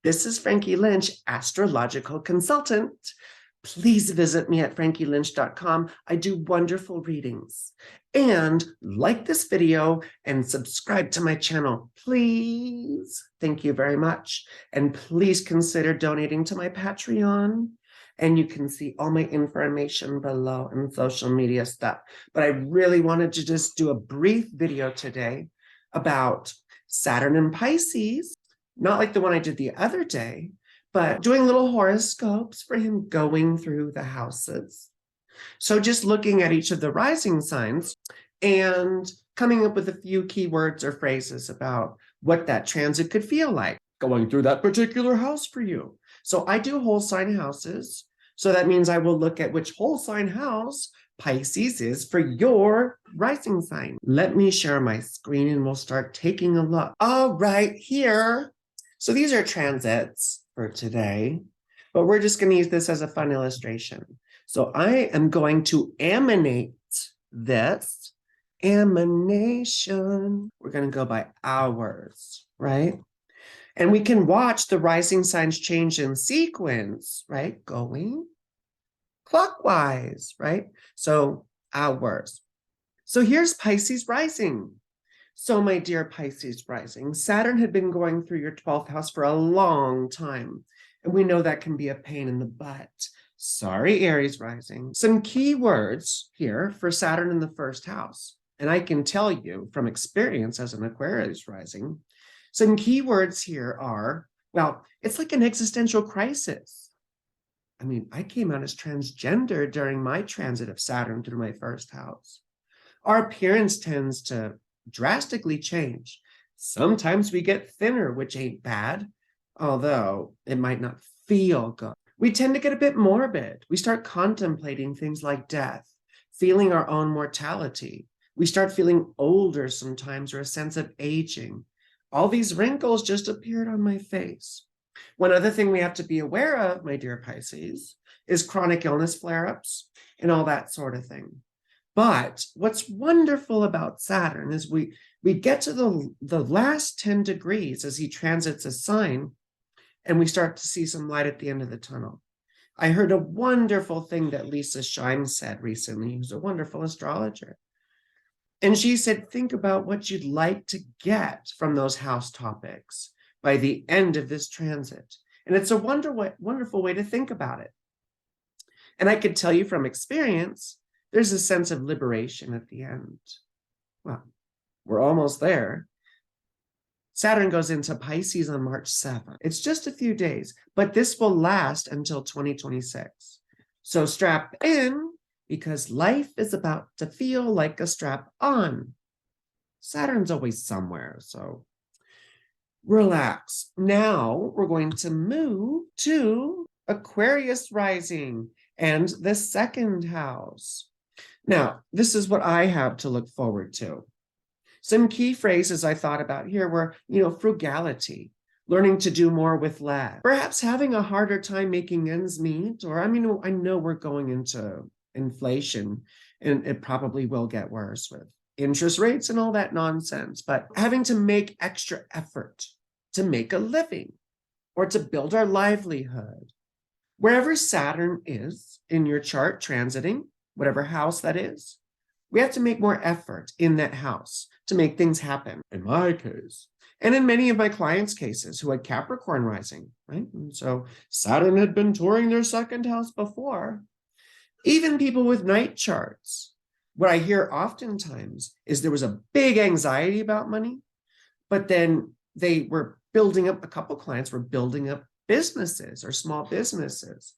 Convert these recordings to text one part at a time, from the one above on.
This is Frankie Lynch, astrological consultant. Please visit me at frankielynch.com. I do wonderful readings. And like this video and subscribe to my channel, please. Thank you very much. And please consider donating to my Patreon. And you can see all my information below and social media stuff. But I really wanted to just do a brief video today about Saturn and Pisces. Not like the one I did the other day, but doing little horoscopes for him going through the houses. So just looking at each of the rising signs and coming up with a few keywords or phrases about what that transit could feel like going through that particular house for you. So I do whole sign houses. So that means I will look at which whole sign house Pisces is for your rising sign. Let me share my screen and we'll start taking a look. All right, here. So these are transits for today, but we're just going to use this as a fun illustration. So I am going to emanate this. Emanation. We're going to go by hours, right? And we can watch the rising signs change in sequence, right? Going clockwise, right? So hours. So here's Pisces rising. So my dear Pisces rising, Saturn had been going through your 12th house for a long time. And we know that can be a pain in the butt. Sorry, Aries rising. Some key words here for Saturn in the first house. And I can tell you from experience as an Aquarius rising, some key words here are, well, it's like an existential crisis. I mean, I came out as transgender during my transit of Saturn through my first house. Our appearance tends to drastically change. Sometimes we get thinner, which ain't bad, although it might not feel good. We tend to get a bit morbid. We start contemplating things like death, feeling our own mortality. We start feeling older sometimes, or a sense of aging. All these wrinkles just appeared on my face. One other thing we have to be aware of, my dear Pisces, is chronic illness flare-ups and all that sort of thing. But what's wonderful about Saturn is we get to the last 10 degrees as he transits a sign, and we start to see some light at the end of the tunnel. I heard a wonderful thing that Lisa Shine said recently, who's a wonderful astrologer. And she said, think about what you'd like to get from those house topics by the end of this transit. And it's a wonderful way to think about it. And I could tell you from experience, there's a sense of liberation at the end. Well, we're almost there. Saturn goes into Pisces on March 7th. It's just a few days, but this will last until 2026. So strap in, because life is about to feel like a strap on. Saturn's always somewhere, so relax. Now we're going to move to Aquarius rising and the second house. Now, this is what I have to look forward to. Some key phrases I thought about here were, frugality, learning to do more with less, perhaps having a harder time making ends meet, or I know we're going into inflation and it probably will get worse with interest rates and all that nonsense, but having to make extra effort to make a living or to build our livelihood. Wherever Saturn is in your chart transiting, whatever house that is, we have to make more effort in that house to make things happen, in my case. And in many of my clients' cases who had Capricorn rising, right? And so Saturn had been touring their second house before. Even people with night charts, what I hear oftentimes is there was a big anxiety about money, but then they were building up, a couple clients were building up businesses or small businesses.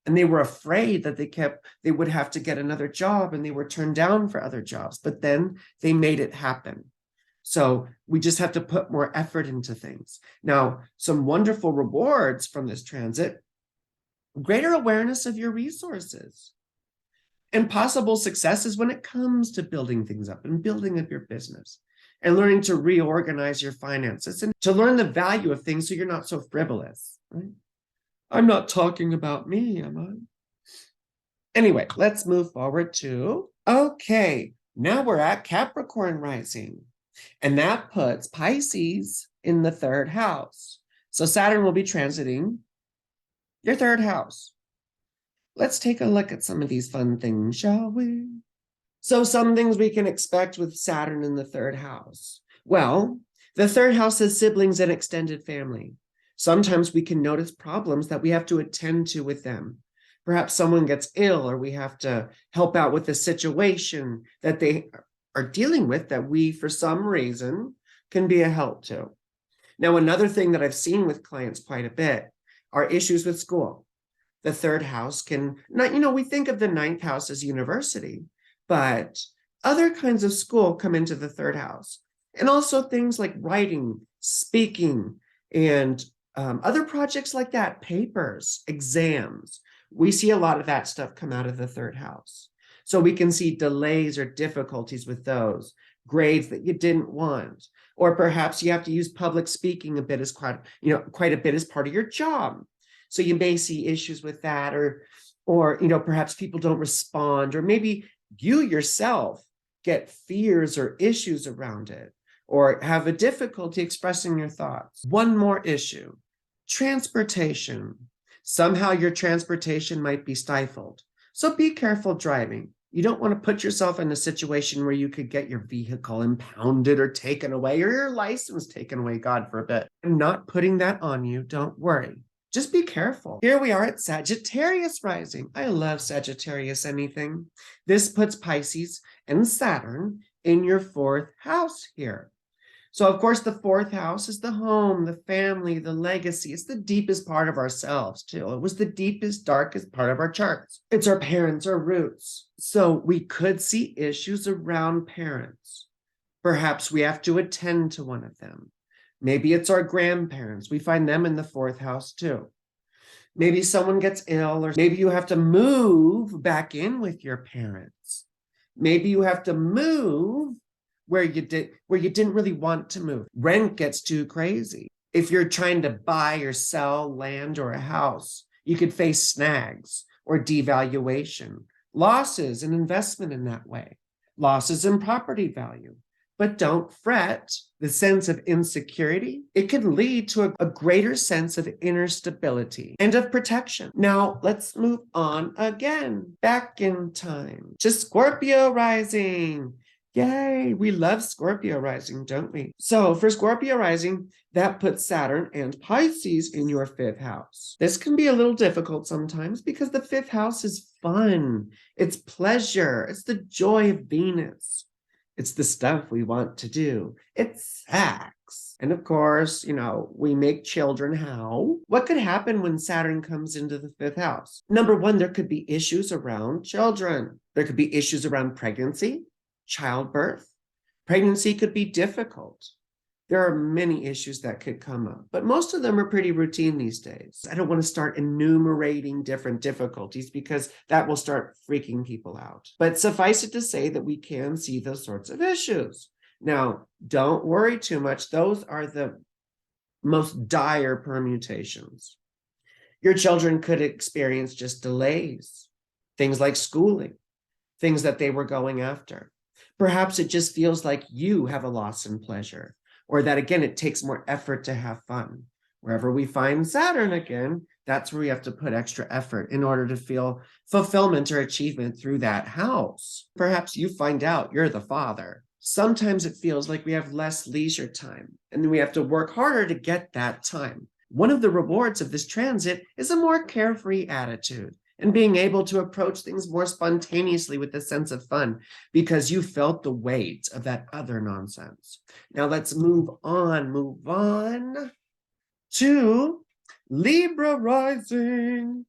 And they were afraid that they would have to get another job, and they were turned down for other jobs, but then they made it happen. So we just have to put more effort into things. Now, some wonderful rewards from this transit: greater awareness of your resources and possible successes when it comes to building things up and building up your business and learning to reorganize your finances and to learn the value of things so you're not so frivolous, right? I'm not talking about me, am I? Anyway, let's move forward to, okay, now we're at Capricorn rising. And that puts Pisces in the third house. So Saturn will be transiting your third house. Let's take a look at some of these fun things, shall we? So some things we can expect with Saturn in the third house. Well, the third house is siblings and extended family. Sometimes we can notice problems that we have to attend to with them. Perhaps someone gets ill, or we have to help out with a situation that they are dealing with that we, for some reason, can be a help to. Now, another thing that I've seen with clients quite a bit are issues with school. The third house can, not, we think of the ninth house as university, but other kinds of school come into the third house. And also things like writing, speaking, and other projects like that, papers, exams. We see a lot of that stuff come out of the third house. So we can see delays or difficulties with those, grades that you didn't want, or perhaps you have to use public speaking a bit as quite a bit as part of your job. So you may see issues with that, or perhaps people don't respond, or maybe you yourself get fears or issues around it, or have a difficulty expressing your thoughts. One more issue, transportation. Somehow your transportation might be stifled. So be careful driving. You don't want to put yourself in a situation where you could get your vehicle impounded or taken away, or your license taken away, God forbid. I'm not putting that on you. Don't worry. Just be careful. Here we are at Sagittarius rising. I love Sagittarius anything. This puts Pisces and Saturn in your fourth house here. So, of course, the fourth house is the home, the family, the legacy. It's the deepest part of ourselves, too. It was the deepest, darkest part of our charts. It's our parents, our roots. So we could see issues around parents. Perhaps we have to attend to one of them. Maybe it's our grandparents. We find them in the fourth house, too. Maybe someone gets ill, or maybe you have to move back in with your parents. Maybe you have to move where you didn't really want to move. Rent gets too crazy. If you're trying to buy or sell land or a house, you could face snags or devaluation, losses in investment in that way, losses in property value. But don't fret. The sense of insecurity, it can lead to a greater sense of inner stability and of protection. Now, let's move on again, back in time to Scorpio rising. Yay, we love Scorpio rising, don't we? So for Scorpio rising, that puts Saturn and Pisces in your fifth house. This can be a little difficult sometimes because the fifth house is fun. It's pleasure. It's the joy of Venus. It's the stuff we want to do. It's sex. And of course, we make children how? What could happen when Saturn comes into the fifth house? Number one, there could be issues around children. There could be issues around pregnancy, childbirth. Pregnancy could be difficult. There are many issues that could come up, but most of them are pretty routine these days. I don't want to start enumerating different difficulties because that will start freaking people out. But suffice it to say that we can see those sorts of issues. Now, don't worry too much. Those are the most dire permutations. Your children could experience just delays, things like schooling, things that they were going after. Perhaps it just feels like you have a loss in pleasure, or that, again, it takes more effort to have fun. Wherever we find Saturn again, that's where we have to put extra effort in order to feel fulfillment or achievement through that house. Perhaps you find out you're the father. Sometimes it feels like we have less leisure time, and then we have to work harder to get that time. One of the rewards of this transit is a more carefree attitude and being able to approach things more spontaneously with a sense of fun because you felt the weight of that other nonsense. Now let's move on to Libra rising.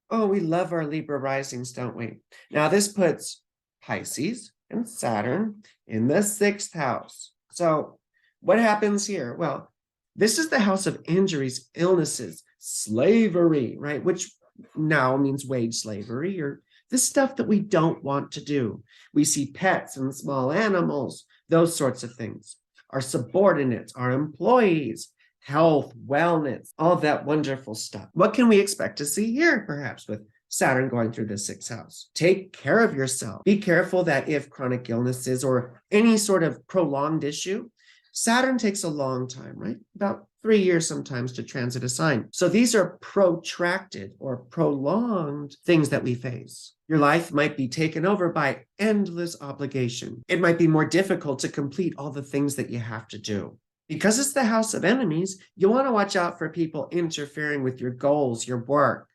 Oh, we love our Libra risings, don't we? Now this puts Pisces and Saturn in the sixth house. So what happens here? Well, this is the house of injuries, illnesses, slavery, right? Which now means wage slavery, or the stuff that we don't want to do. We see pets and small animals, those sorts of things. Our subordinates, our employees, health, wellness, all that wonderful stuff. What can we expect to see here, perhaps, with Saturn going through the sixth house? Take care of yourself. Be careful that if chronic illnesses or any sort of prolonged issue Saturn takes a long time, right? About 3 years sometimes to transit a sign. So these are protracted or prolonged things that we face. Your life might be taken over by endless obligation. It might be more difficult to complete all the things that you have to do. Because it's the house of enemies, you want to watch out for people interfering with your goals, your work,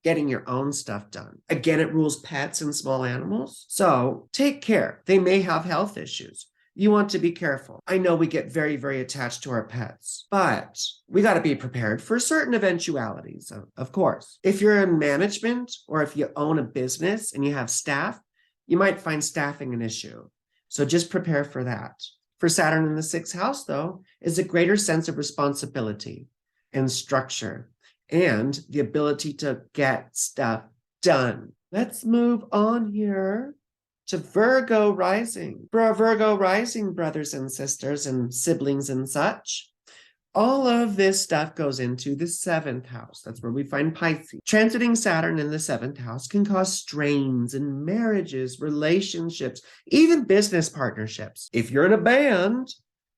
getting your own stuff done. Again, it rules pets and small animals. So take care. They may have health issues. You want to be careful. I know we get very, very attached to our pets, but we got to be prepared for certain eventualities, of course. If you're in management or if you own a business and you have staff, you might find staffing an issue. So just prepare for that. For Saturn in the 6th house, though, is a greater sense of responsibility and structure and the ability to get stuff done. Let's move on here to Virgo rising. For our Virgo rising brothers and sisters and siblings and such, all of this stuff goes into the 7th house. That's where we find Pisces. Transiting Saturn in the 7th house can cause strains in marriages, relationships, even business partnerships. If you're in a band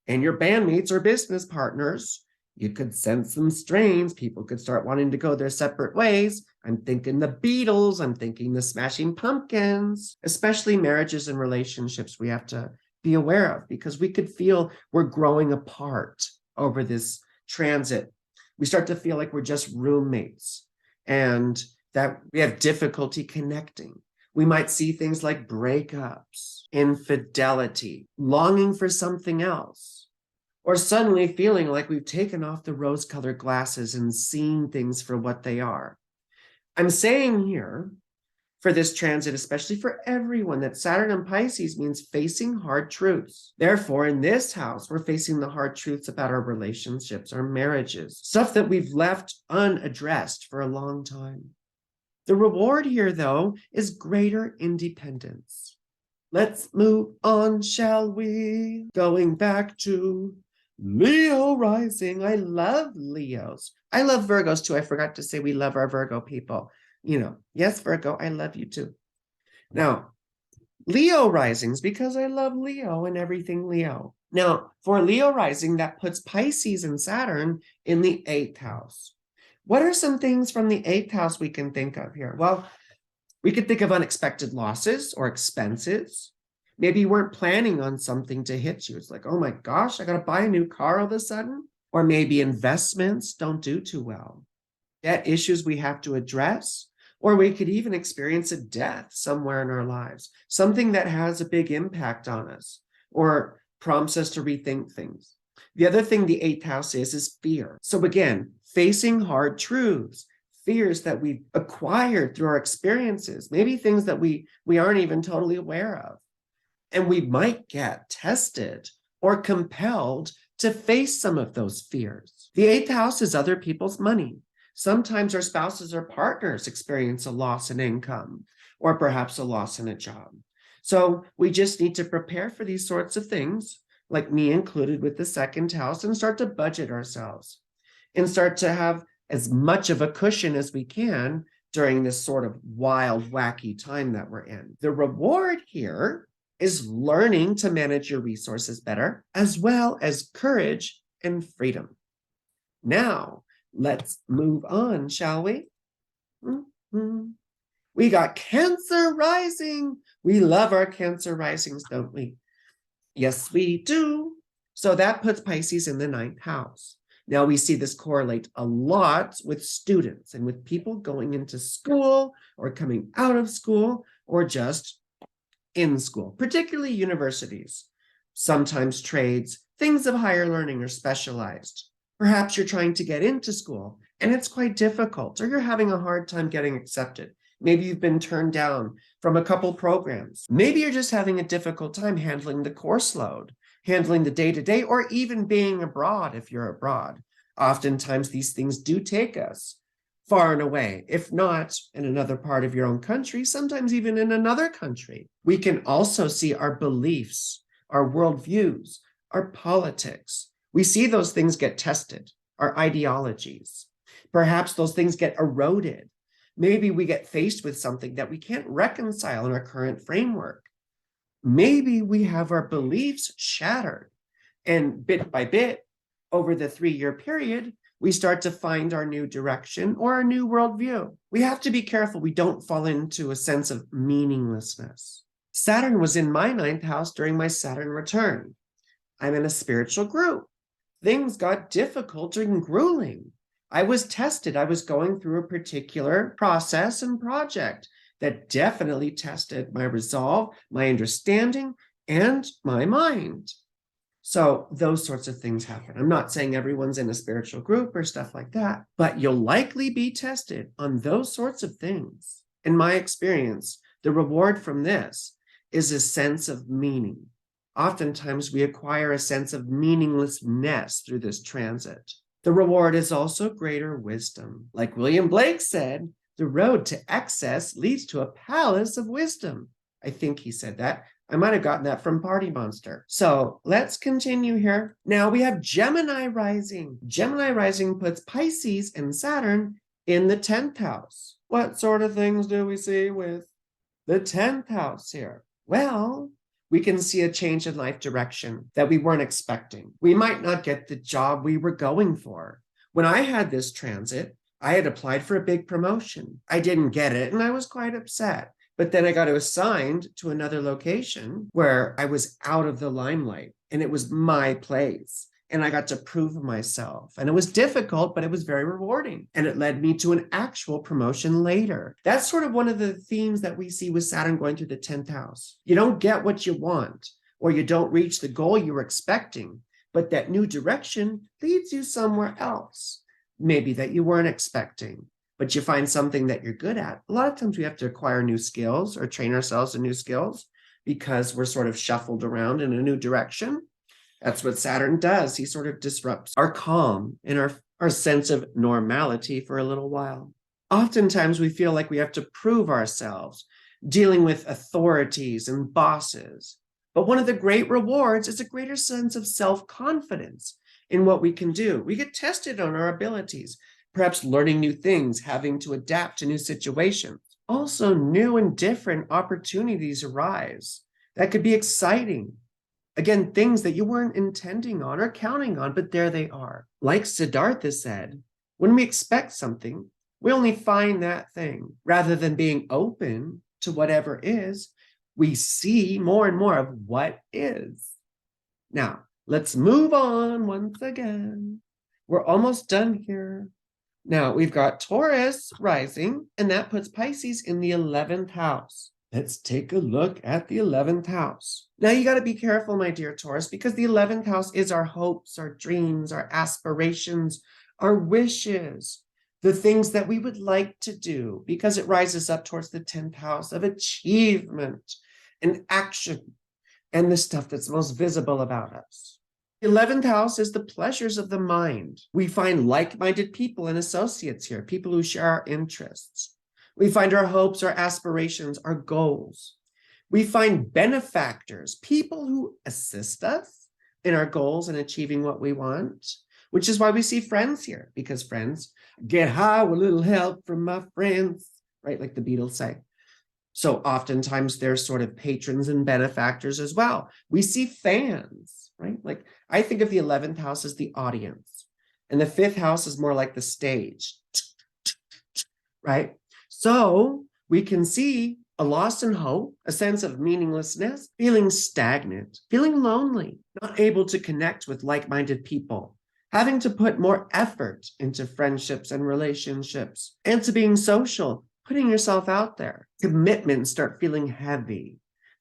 and your bandmates are business partners, you could sense some strains. People could start wanting to go their separate ways. I'm thinking the Beatles. I'm thinking the Smashing Pumpkins. Especially marriages and relationships we have to be aware of because we could feel we're growing apart over this transit. We start to feel like we're just roommates and that we have difficulty connecting. We might see things like breakups, infidelity, longing for something else, or suddenly feeling like we've taken off the rose-colored glasses and seen things for what they are. I'm saying here for this transit, especially for everyone, that Saturn in Pisces means facing hard truths. Therefore, in this house, we're facing the hard truths about our relationships, our marriages, stuff that we've left unaddressed for a long time. The reward here, though, is greater independence. Let's move on, shall we? Going back to Leo rising. I love Leos. I love Virgos too. I forgot to say we love our Virgo people. Yes, Virgo, I love you too. Now, Leo risings, because I love Leo and everything Leo. Now, for Leo rising, that puts Pisces and Saturn in the 8th house. What are some things from the 8th house we can think of here? Well, we could think of unexpected losses or expenses. Maybe you weren't planning on something to hit you. It's like, oh my gosh, I got to buy a new car all of a sudden. Or maybe investments don't do too well. Debt issues we have to address. Or we could even experience a death somewhere in our lives, something that has a big impact on us or prompts us to rethink things. The other thing the 8th house is fear. So again, facing hard truths, fears that we've acquired through our experiences, maybe things that we aren't even totally aware of. And we might get tested or compelled to face some of those fears. The 8th house is other people's money. Sometimes our spouses or partners experience a loss in income or perhaps a loss in a job. So we just need to prepare for these sorts of things, like me included with the 2nd house, and start to budget ourselves and start to have as much of a cushion as we can during this sort of wild, wacky time that we're in. The reward here is learning to manage your resources better, as well as courage and freedom. Now, let's move on, shall we? We got Cancer rising. We love our Cancer risings, don't we? Yes, we do. So that puts Pisces in the 9th house. Now we see this correlate a lot with students and with people going into school or coming out of school or just in school, particularly universities, sometimes trades, things of higher learning or specialized. Perhaps you're trying to get into school and it's quite difficult, or you're having a hard time getting accepted. Maybe you've been turned down from a couple programs. Maybe you're just having a difficult time handling the course load, handling the day-to-day, or even being abroad if you're abroad. Oftentimes these things do take us far and away, if not in another part of your own country, sometimes even in another country. We can also see our beliefs, our worldviews, our politics. We see those things get tested, our ideologies. Perhaps those things get eroded. Maybe we get faced with something that we can't reconcile in our current framework. Maybe we have our beliefs shattered. And bit by bit, over the 3-year period, we start to find our new direction or our new worldview. We have to be careful we don't fall into a sense of meaninglessness. Saturn was in my 9th house during my Saturn return. I'm in a spiritual group. Things got difficult and grueling. I was tested. I was going through a particular process and project that definitely tested my resolve, my understanding, and my mind. So those sorts of things happen. I'm not saying everyone's in a spiritual group or stuff like that, but you'll likely be tested on those sorts of things. In my experience, the reward from this is a sense of meaning. Oftentimes we acquire a sense of meaninglessness through this transit. The reward is also greater wisdom. Like William Blake said, the road to excess leads to a palace of wisdom. I think he said that. I might have gotten that from Party Monster. So let's continue here. Now we have Gemini rising. Gemini rising puts Pisces and Saturn in the 10th house. What sort of things do we see with the 10th house here? Well, we can see a change in life direction that we weren't expecting. We might not get the job we were going for. When I had this transit, I had applied for a big promotion. I didn't get it, and I was quite upset. But then I got assigned to another location where I was out of the limelight, and it was my place. And I got to prove myself. And it was difficult, but it was very rewarding. And it led me to an actual promotion later. That's sort of one of the themes that we see with Saturn going through the 10th house. You don't get what you want, or you don't reach the goal you were expecting, but that new direction leads you somewhere else, maybe that you weren't expecting, but you find something that you're good at. A lot of times we have to acquire new skills or train ourselves in new skills because we're sort of shuffled around in a new direction. That's what Saturn does. He sort of disrupts our calm and our sense of normality for a little while. Oftentimes we feel like we have to prove ourselves, dealing with authorities and bosses. But one of the great rewards is a greater sense of self-confidence in what we can do. We get tested on our abilities, perhaps learning new things, having to adapt to new situations. Also, new and different opportunities arise. That could be exciting. Again, things that you weren't intending on or counting on, but there they are. Like Siddhartha said, when we expect something, we only find that thing. Rather than being open to whatever is, we see more and more of what is. Now, let's move on once again. We're almost done here. Now, we've got Taurus rising, and that puts Pisces in the 11th house. Let's take a look at the 11th house. Now, you got to be careful, my dear Taurus, because the 11th house is our hopes, our dreams, our aspirations, our wishes, the things that we would like to do, because it rises up towards the 10th house of achievement and action and the stuff that's most visible about us. The 11th house is the pleasures of the mind. We find like-minded people and associates here, people who share our interests. We find our hopes, our aspirations, our goals. We find benefactors, people who assist us in our goals and achieving what we want, which is why we see friends here, because friends get high with a little help from my friends, right? Like the Beatles say. So oftentimes they're sort of patrons and benefactors as well. We see fans, right? Like I think of the 11th house as the audience, and the 5th house is more like the stage, right? So we can see a loss in hope, a sense of meaninglessness, feeling stagnant, feeling lonely, not able to connect with like-minded people, having to put more effort into friendships and relationships, and to being social, putting yourself out there. Commitments start feeling heavy.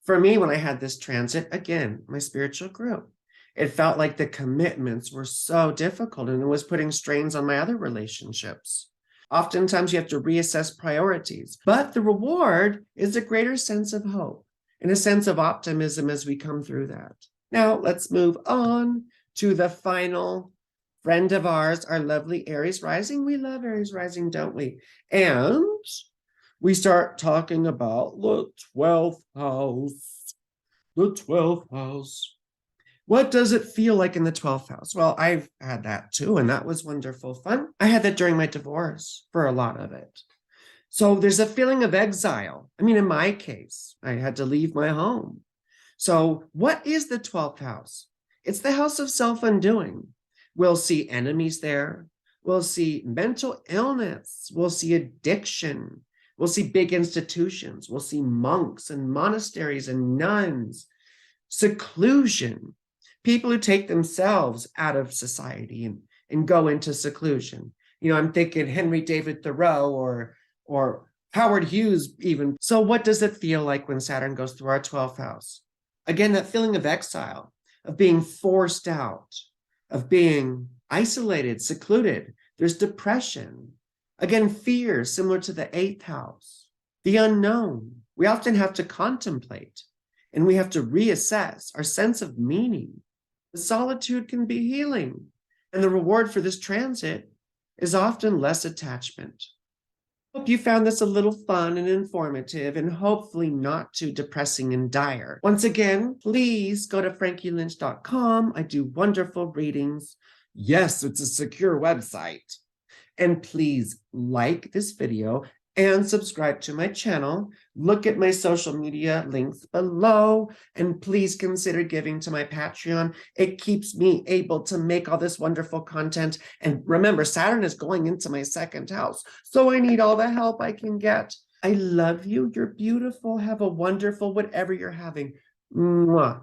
For me, when I had this transit, again, my spiritual group, it felt like the commitments were so difficult and it was putting strains on my other relationships. Oftentimes you have to reassess priorities, but the reward is a greater sense of hope and a sense of optimism as we come through that. Now let's move on to the final friend of ours, our lovely Aries rising. We love Aries rising, don't we? And we start talking about the 12th house. The 12th house. What does it feel like in the 12th house? Well, I've had that too, and that was wonderful fun. I had that during my divorce for a lot of it. So there's a feeling of exile. I mean, in my case, I had to leave my home. So what is the 12th house? It's the house of self-undoing. We'll see enemies there. We'll see mental illness. We'll see addiction. We'll see big institutions. We'll see monks and monasteries and nuns, seclusion, people who take themselves out of society and go into seclusion. You know, I'm thinking Henry David Thoreau or Howard Hughes even. So what does it feel like when Saturn goes through our 12th house? Again, that feeling of exile, of being forced out, of being isolated, secluded. There's depression. Again, fear, similar to the 8th house. The unknown. We often have to contemplate and we have to reassess our sense of meaning. The solitude can be healing. And the reward for this transit is often less attachment. Hope you found this a little fun and informative and hopefully not too depressing and dire. Once again, please go to frankielynch.com. I do wonderful readings. Yes, it's a secure website. And please like this video and subscribe to my channel. Look at my social media links below, and please consider giving to my Patreon. It keeps me able to make all this wonderful content. And remember, Saturn is going into my 2nd house, so I need all the help I can get. I love you. You're beautiful. Have a wonderful whatever you're having. Mwah.